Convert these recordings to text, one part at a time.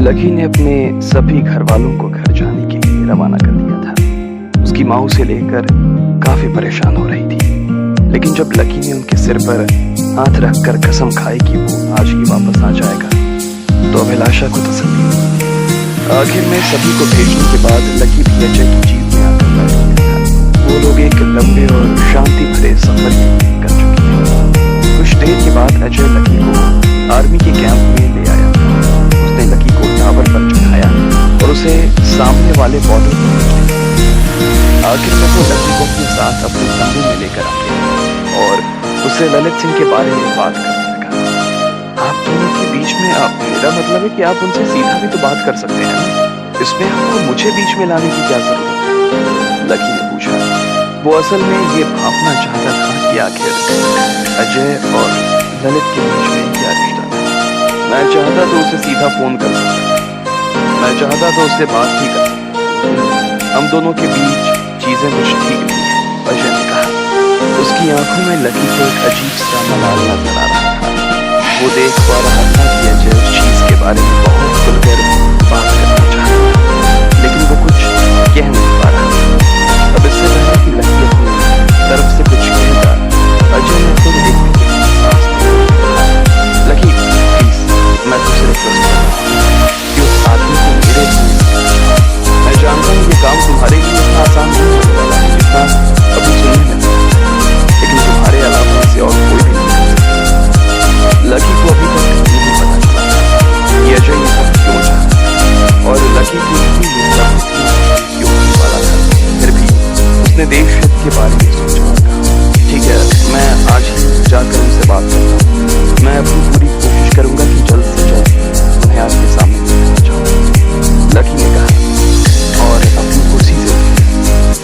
Lucky ने अपने सभी घर वालों को घर जाने के लिए रवाना कर दिया था। उसकी माँ उसे लेकर काफी परेशान हो रही थी, लेकिन जब लकी ने उनके सिर पर हाथ रखकर कसम खाई कि वो आज ही वापस आ जाएगा, तो अभिलाषा को तसल्ली हुई। आखिर में सभी को भेजने के बाद लकी भी अजय की जीप में आकर बैठ गया था। वो लोग एक लंबे और शांति भरे सफर कर चुके थे। कुछ देर के बाद अजय लकी को आर्मी के कैंप में ले आया था। उसने लकी को टावर पर चढ़ाया और उसे सामने वाले बॉर्डर पर भेज दिया। आखिर में वो लकी को अपने साथ अपने कमरे में लेकर आ गया और उससे ललित सिंह के बारे में बात करने लगा। आप दोनों के बीच में मेरा मतलब है कि आप उनसे सीधा भी तो बात कर सकते हैं, इसमें आपको मुझे बीच में लाने की क्या जरूरत है? लकी ने पूछा। वो असल में ये भापना चाहता था कि आखिर अजय और ललित के बीच में क्या रिश्ता था। मैं चाहता तो उसे सीधा फोन कर सकता, मैं चाहता तो उससे बात भी कर सकता। हम दोनों के बीच चीजें कुछ ठीक नहीं है, अजय ने कहा। उसकी आंखों में लकी को एक अजीब सा मलाल नजर आ रहा था। वो देख पा रहा था कि अजय उस चीज के बारे में बहुत खुलकर बात करना चाहता था, लेकिन वो कुछ कह नहीं पा रहा था। अब इससे पहले कि लकी अपनी तरफ से कुछ कहता, अजय ने खुद एक सांस लिया। लकी प्लीज, मैं तुझसे रिक्वेस्ट कर रहा हूँ कि उस आदमी को मेरे लिए, मैं जानता हूँ ये काम तुम्हारे लिए इतना आसान नहीं होने वाला है जितना अभी सुनने में, लेकिन तुम्हारे अलावा इसे और कोई भी नहीं कर सकता। लकी को अभी तक नहीं पता चला कि अजय ये सब क्यों चाहता और लकी को भी ये सब क्यों वाला था। फिर भी उसने देश हित के बारे में सोचा और कहा, ठीक है, मैं आज ही जाकर उनसे बात करता हूँ। मैं अपनी पूरी कोशिश करूंगा कि जल्द से जल्द उन्हें आपके सामने लेकर जाऊं। लकी ने कहा और अपनी कुर्सी से उठी।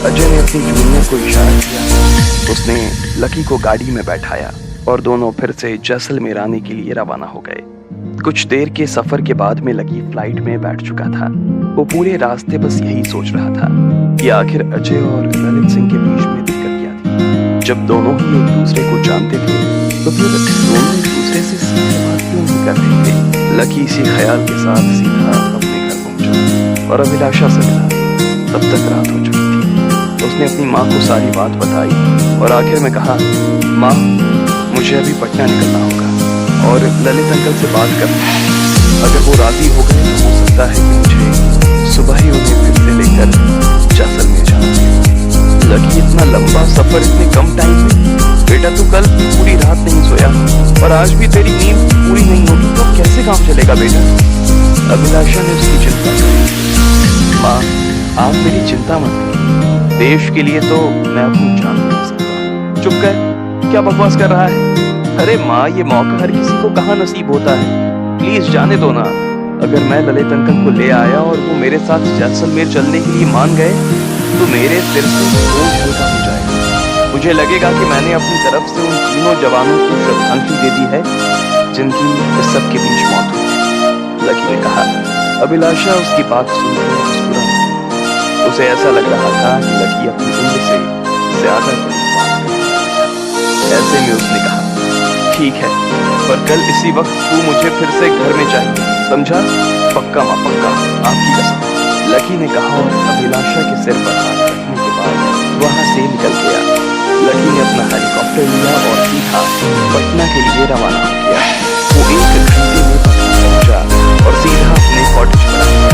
अजय ने अपनी जूनियर को इशारा किया। उसने लकी को गाड़ी में बैठाया और दोनों फिर से जैसलमेर आने के लिए रवाना हो गए। कुछ देर के सफर के बाद में लकी फ्लाइट में बैठ चुका था। वो पूरे रास्ते बस यही सोच रहा था कि आखिर अजय और ललित सिंह के बीच में दिक्कत क्या थी। जब दोनों ही एक दूसरे को जानते थे तो फिर दोनों एक दूसरे से सीधे बात क्यों नहीं कर रहे थे। लकी इसी ख्याल के साथ सीधा अपने घर पहुंचा और अभिलाषा से मिला। तब तक रात हो चुकी थी। उसने अपनी माँ को सारी बात बताई और आखिर में कहा, माँ, मुझे अभी पटना निकलना होगा और ललित अंकल से बात करना है। अगर वो राजी हो गए तो हो सकता है कि मुझे सुबह ही उन्हें फिर से लेकर जैसलमेर जाना है। लकी, इतना लंबा सफर इतने कम टाइम में? बेटा, तू कल पूरी रात नहीं सोया और आज भी तेरी नींद पूरी नहीं होगी तो कैसे काम चलेगा बेटा? अभिलाषा ने उसकी चिंता की। माँ, आप मेरी चिंता मत करिए, देश के लिए तो मैं अपनी जान दे सकता हूँ। चुप कर, क्या बकवास कर रहा है? अरे माँ, ये मौका हर किसी को कहाँ नसीब होता है, प्लीज जाने दो ना। अगर मैं ललित अंकल को ले आया और वो मेरे साथ जैसलमेर चलने के लिए मान गए तो मेरे सिर से बोझ हल्का हो जाएगा। मुझे लगेगा कि मैंने अपनी तरफ से उन तीनों जवानों को श्रद्धांजलि दे दी है जिनकी इस सब के बीच मौत हुई, लकी ने कहा। अभिलाषा उसकी बात सुनकर मुस्कुरा। उसे ऐसा लग रहा था कि लकी अपनी उम्र से ज्यादा ऐसे में उसने कहा, ठीक है, पर कल इसी वक्त तू मुझे फिर से घर में चाहिए, समझा? पक्का माँ, पक्का, आपकी कसम, लकी ने कहा और अभिलाषा के सिर पर हाथ रखने के बाद वहां से निकल गया। लकी ने अपना हेलीकॉप्टर लिया और सीधा पटना के लिए रवाना हो गया। वो 1 घंटे में पटना पहुंचा और सीधा अपने कॉटेज पर आ गया।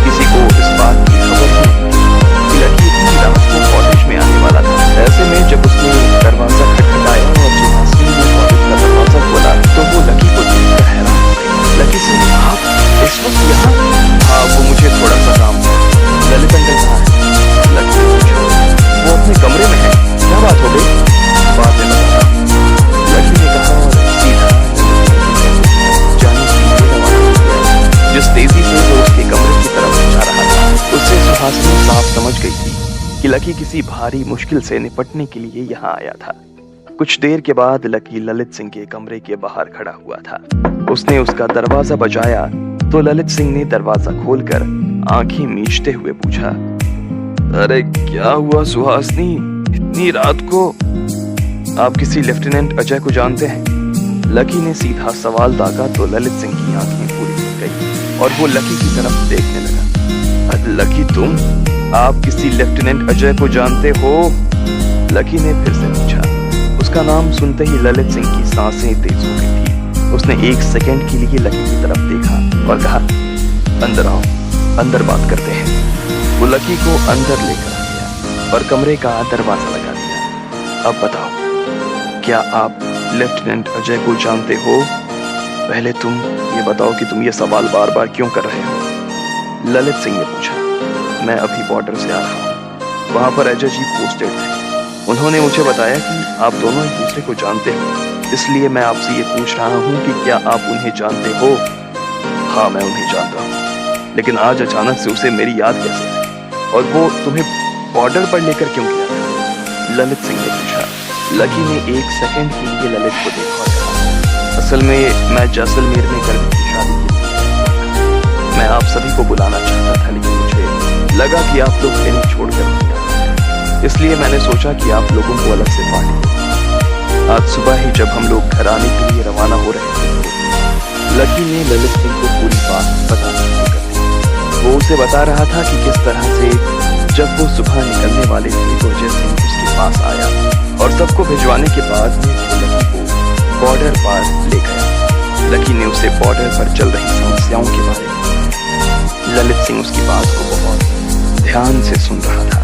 किसी को इस बात की खबर नहीं कि लकी इतनी रात को कॉटेज में आने वाला था। ऐसे में जब उसने दरवाजा खटखटाया और सुहासिनी ने कॉलेज का दरवाजा खोला तो वो लकी को देखकर हैरान हो गई। लकी सिंह, आप इस वक्त यहाँ? हाँ, वो मुझे थोड़ा सा काम था। ललित अंकल कहाँ है? लकी ने पूछा। वो अपने कमरे में है। क्या बात हो गई? बाद में बताता हूँ, लकी ने कहा और सीधा जाने के लिए रवाना हो गया। जिस तेजी से वो उसके कमरे की तरफ जा रहा था उससे सुहासिनी साफ समझ गई थी कि लकी किसी भारी मुश्किल से निपटने के लिए यहाँ आया था। कुछ देर के बाद लकी ललित सिंह के कमरे के बाहर खड़ा हुआ था। उसने उसका दरवाजा बजाया तो ललित सिंह ने दरवाजा खोलकर आंखें मीचते हुए पूछा, अरे क्या हुआ सुहासिनी, इतनी रात को? आप किसी लेफ्टिनेंट अजय को जानते हैं? लकी ने सीधा सवाल दागा तो ललित सिंह की आंखें पूरी खुल गई और वो लकी की तरफ देखने लगा। लकी तुम? आप किसी लेफ्टिनेंट अजय को जानते हो? लकी ने फिर से पूछा। उसका नाम सुनते ही ललित सिंह की सांसें तेज हो गई थी। उसने 1 सेकंड के लिए लकी की तरफ देखा और कहा, अंदर आओ, अंदर बात करते हैं। वो लकी को अंदर लेकर आ गया और कमरे का दरवाजा लगा दिया। अब बताओ, क्या आप लेफ्टिनेंट अजय को जानते हो? पहले तुम ये बताओ कि तुम ये सवाल बार बार क्यों कर रहे हो? ललित सिंह ने पूछा। मैं अभी बॉर्डर से आ रहा हूँ। वहां पर अजय जी पोस्टेड थे। उन्होंने मुझे बताया कि आप दोनों एक दूसरे को जानते हो, इसलिए मैं आपसे ये पूछ रहा हूँ कि क्या आप उन्हें जानते हो? हाँ, मैं उन्हें जानता हूँ, लेकिन आज अचानक से उसे मेरी याद कैसे आई? और वो तुम्हें बॉर्डर पर लेकर क्यों गया था? ललित सिंह ने पूछा। लकी ने 1 सेकंड के लिए ललित को देखा और कहा, असल में मैं जैसलमेर में गर्मी की शादी के लिए मैं आप सभी को बुलाना चाहता था, लेकिन मुझे लगा कि आप लोग इन्हें छोड़कर नहीं आते, इसलिए मैंने सोचा कि आप लोगों को अलग से पार्टी दें। आज सुबह ही जब हम लोग घर आने के लिए रवाना हो रहे थे, लकी ने ललित सिंह को पूरी बात बताना शुरू कर दी। वो उसे बता रहा था कि किस तरह से जब वो सुबह निकलने वाले थे तो अजय सिंह उसके पास आया और सबको भिजवाने के बाद में लकी को बॉर्डर पर ले गया। लकी ने उसे बॉर्डर पर चल रही समस्याओं के बारे में। ललित सिंह उसकी बात को बहुत ध्यान से सुन रहा था।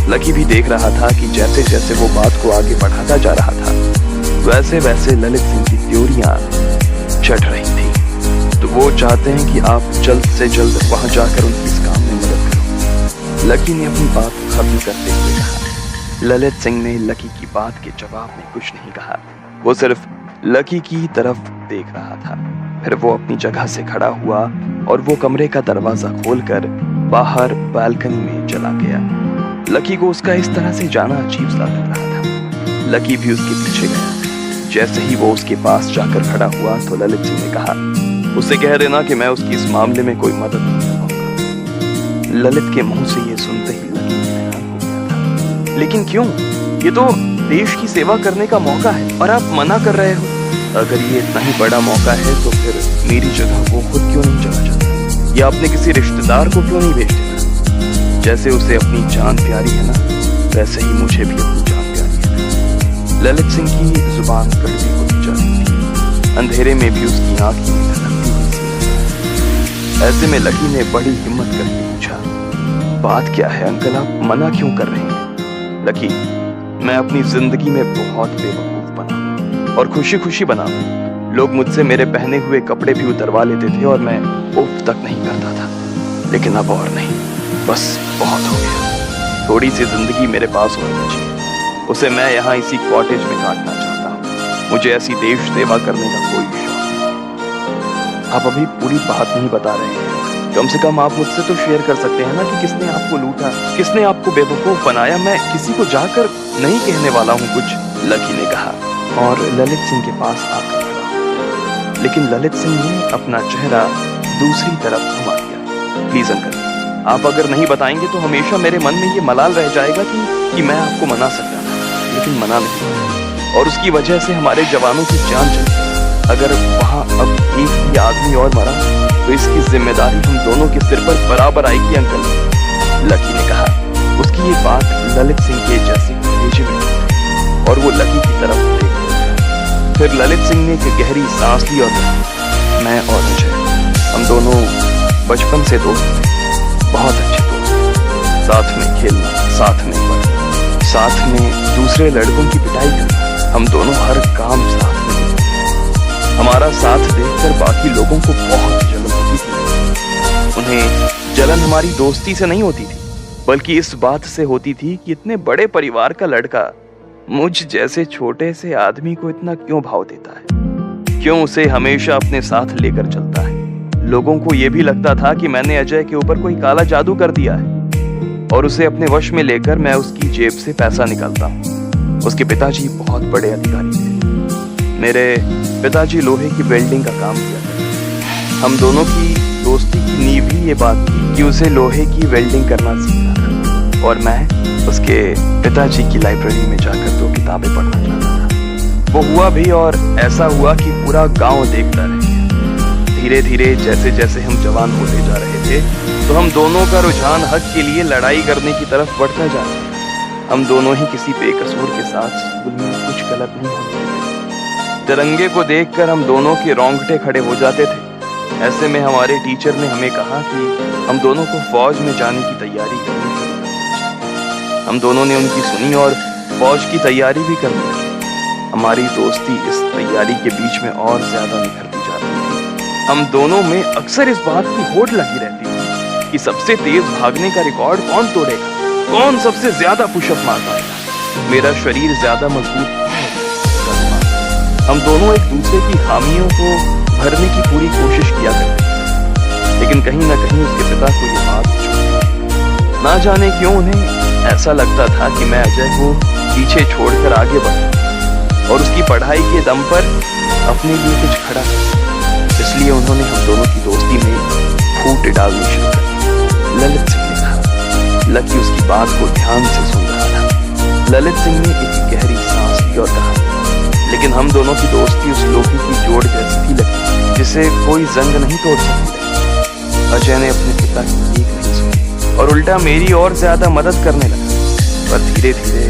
लकी भी देख रहा था कि जैसे जैसे वो बात को आगे बढ़ाता जा रहा था, वैसे वैसे ललित सिंह की थ्योरियां चढ़ रही थी। तो वो चाहते हैं कि आप जल्द से जल्द वहां जाकर उनकी इस काम में मदद करो। लकी ने अपनी बात खत्म करते हुए कहा। ललित सिंह ने लकी की बात के जवाब में कुछ नहीं कहा। वो सिर्फ लकी की तरफ देख रहा था। फिर वो अपनी जगह से खड़ा हुआ और वो कमरे का दरवाजा खोलकर बाहर बालकनी में चला गया। लकी को उसका इस तरह से जाना अजीब सा लग रहा था। लकी भी उसके पीछे गया। जैसे ही वो उसके पास जाकर खड़ा हुआ तो ललित सिंह ने कहा, उसे कह देना कि मैं उसकी इस मामले में कोई मदद नहीं कर पाऊंगा। ललित के मुंह से ये सुनते ही लकी हैरान हो गया था। लेकिन क्यों? ये तो देश की सेवा करने का मौका है और आप मना कर रहे हो। अगर ये इतना ही बड़ा मौका है तो फिर मेरी जगह वो खुद क्यों नहीं चला जाता, या अपने किसी रिश्तेदार को क्यों नहीं भेज देता? जैसे उसे अपनी जान प्यारी है ना, वैसे ही मुझे भी अपनी जान प्यारी है। ललित सिंह की जुबान कड़वी होती जा रही थी। अंधेरे में भी उसकी आंखें धड़कती हुई सी। ऐसे में लकी ने बड़ी हिम्मत करके पूछा, बात क्या है अंकल, आप मना क्यों कर रहे हैं? लकी, मैं अपनी जिंदगी में बहुत बेवकूफ बना और खुशी खुशी बना। लोग मुझसे मेरे पहने हुए कपड़े भी उतरवा लेते थे और मैं उफ तक नहीं करता था, लेकिन अब और नहीं, बस बहुत हो गया। थोड़ी सी जिंदगी मेरे पास होनी चाहिए, उसे मैं यहाँ इसी कॉटेज में काटना चाहता हूँ। मुझे ऐसी देश सेवा करने का कोई शौक नहीं। आप अभी पूरी बात नहीं बता रहे हैं, कम से कम आप मुझसे तो शेयर कर सकते हैं ना कि किसने आपको लूटा, किसने आपको बेवकूफ बनाया। मैं किसी को जाकर नहीं कहने वाला हूँ कुछ, लकी ने कहा और ललित सिंह के पास आकर खड़ा। लेकिन ललित सिंह ने अपना चेहरा दूसरी तरफ घुमा दिया। प्लीज अंकल, आप अगर नहीं बताएंगे तो हमेशा मेरे मन में ये मलाल रह जाएगा कि मैं आपको मना सकता था, लेकिन मना नहीं, और उसकी वजह से हमारे जवानों की जान चली। अगर वहां अब एक भी आदमी और मरा तो इसकी जिम्मेदारी हम दोनों के सिर पर बराबर आएगी अंकल, लकी ने कहा। उसकी ये बात ललित सिंह के जैसे भेजे में और वो लकी की तरफ देख रहा। फिर ललित सिंह ने एक गहरी सांस ली और कहा, मैं और अजय, हम दोनों बचपन से दोस्त थे, बहुत अच्छे दोस्त। साथ में खेलना, साथ में पढ़ना, साथ में दूसरे लड़कों की पिटाई करना, हम दोनों हर काम साथ में। हमारा साथ देखकर बाकी लोगों को बहुत जलन होती थी। उन्हें जलन हमारी दोस्ती से नहीं होती थी, बल्कि इस बात से होती थी कि इतने बड़े परिवार का लड़का मुझ जैसे छोटे से आदमी को इतना क्यों भाव देता है, क्यों उसे हमेशा अपने साथ लेकर चलता है। लोगों को यह भी लगता था कि मैंने अजय के ऊपर कोई काला जादू कर दिया है और उसे अपने वश में लेकर मैं उसकी जेब से पैसा निकालता हूँ। उसके पिताजी बहुत बड़े अधिकारी थे। मेरे पिताजी लोहे की वेल्डिंग का काम किया था। हम दोनों की दोस्ती की नींव ही ये बात थी कि उसे लोहे की वेल्डिंग करना सीखना था और मैं उसके पिताजी की लाइब्रेरी में जाकर 2 किताबें पढ़ना चाहता था। वो हुआ भी और ऐसा हुआ कि पूरा गांव देखता रह गया। धीरे धीरे जैसे जैसे हम जवान होते जा रहे थे तो हम दोनों का रुझान हक के लिए लड़ाई करने की तरफ बढ़ता जा रहा था। हम दोनों ही किसी बेकसूर के साथ स्कूल में कुछ गलत नहीं होने देते। तिरंगे को देखकर हम दोनों के रोंगटे खड़े हो जाते थे। ऐसे में हमारे टीचर ने हमें कहा कि हम दोनों को फौज में जाने की तैयारी करनी चाहिए। हम दोनों ने उनकी सुनी और फौज की तैयारी भी करने लगे। हमारी दोस्ती इस तैयारी के बीच में और ज्यादा निखरती जा रही थी। हम दोनों में अक्सर इस बात की होड़ लगी रहती थी कि सबसे तेज भागने का रिकॉर्ड कौन तोड़ेगा, कौन सबसे ज्यादा पुशअप मार पाएगा, मेरा शरीर ज्यादा मजबूत। हम दोनों एक दूसरे की खामियों को भरने की पूरी कोशिश किया करते थे, लेकिन कहीं ना कहीं उसके पिता को ये बात छूटी। ना जाने क्यों उन्हें ऐसा लगता था कि मैं अजय को पीछे छोड़कर आगे बढ़ा और उसकी पढ़ाई के दम पर अपने लिए कुछ खड़ा किया। इसलिए उन्होंने हम दोनों की दोस्ती में फूट डालनी शुरू कर दी। ललित सिंह ने कहा। लकी उसकी बात को ध्यान से सुन रहा था। ललित सिंह ने एक गहरी सांस ली और कहा, लेकिन हम दोनों की दोस्ती उस लोहे की जोड़ जैसी थी लगी जिसे कोई जंग नहीं तोड़ सकती। अजय ने अपने पिता की एक नहीं सुनी और उल्टा मेरी और ज्यादा मदद करने लगा। पर धीरे धीरे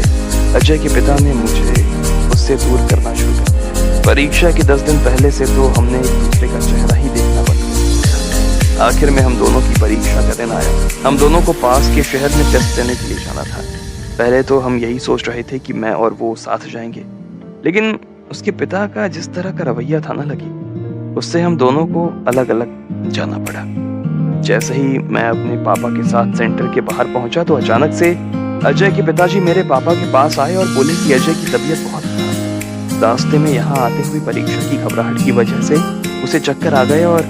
अजय के पिता ने मुझे उससे दूर करना शुरू कर दिया। परीक्षा के 10 दिन पहले से तो हमने एक दूसरे का चेहरा ही देखना बंद कर दिया। आखिर में हम दोनों की परीक्षा का दिन आया। हम दोनों को पास के शहर में टेस्ट देने के लिए जाना था। पहले तो हम यही सोच रहे थे कि मैं और वो साथ जाएंगे, लेकिन उसके पिता का जिस तरह का रवैया था ना लगी, उससे हम दोनों को अलग अलग जाना पड़ा। जैसे ही मैं अपने पापा के साथ सेंटर के बाहर पहुंचा तो अचानक से अजय के पिताजी मेरे पापा के पास आए और बोले कि अजय की तबीयत बहुत खराब है। रास्ते में यहाँ आते हुए परीक्षा की घबराहट की वजह से उसे चक्कर आ गए और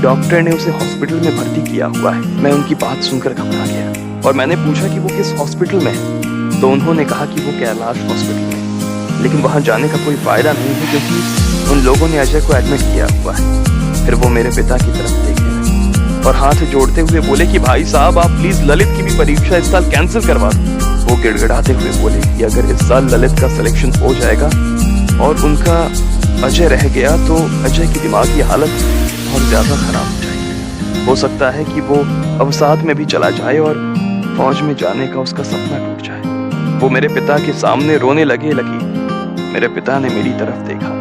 डॉक्टर ने उसे हॉस्पिटल में भर्ती किया हुआ है। मैं उनकी बात सुनकर घबरा गया और मैंने पूछा कि वो किस हॉस्पिटल में है, तो उन्होंने कहा कि वो कैलाश हॉस्पिटल में है, लेकिन वहाँ जाने का कोई फायदा नहीं है क्योंकि उन लोगों ने अजय को एडमिट किया हुआ है। फिर वो मेरे पिता की तरफ देखने लगे और हाथ जोड़ते हुए बोले कि भाई साहब, आप प्लीज ललित की भी परीक्षा इस साल कैंसिल करवा दो। वो गिड़गिड़ाते हुए बोले कि अगर इस साल ललित का सिलेक्शन हो जाएगा और उनका अजय रह गया तो अजय की दिमागी हालत बहुत ज्यादा खराब हो जाएगी। हो सकता है कि वो अवसाद में भी चला जाए और फौज में जाने का उसका सपना टूट जाए। वो मेरे पिता के सामने रोने लगे। मेरे पिता ने मेरी तरफ देखा।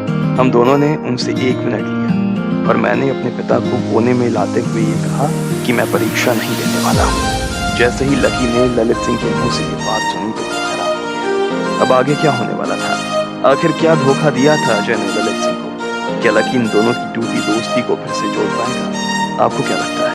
हम दोनों ने उनसे 1 मिनट लिया और मैंने अपने पिता को कोने में लाते हुए ये कहा कि मैं परीक्षा नहीं देने वाला हूँ। जैसे ही लकी ने ललित सिंह के मुंह से ये बात सुनी तो हैरान हो गया। अब आगे क्या होने वाला था? आखिर क्या धोखा दिया था अजय ने ललित सिंह को? क्या लकी इन दोनों की टूटी दोस्ती को फिर से जोड़ पाएगा? आपको क्या लगता है?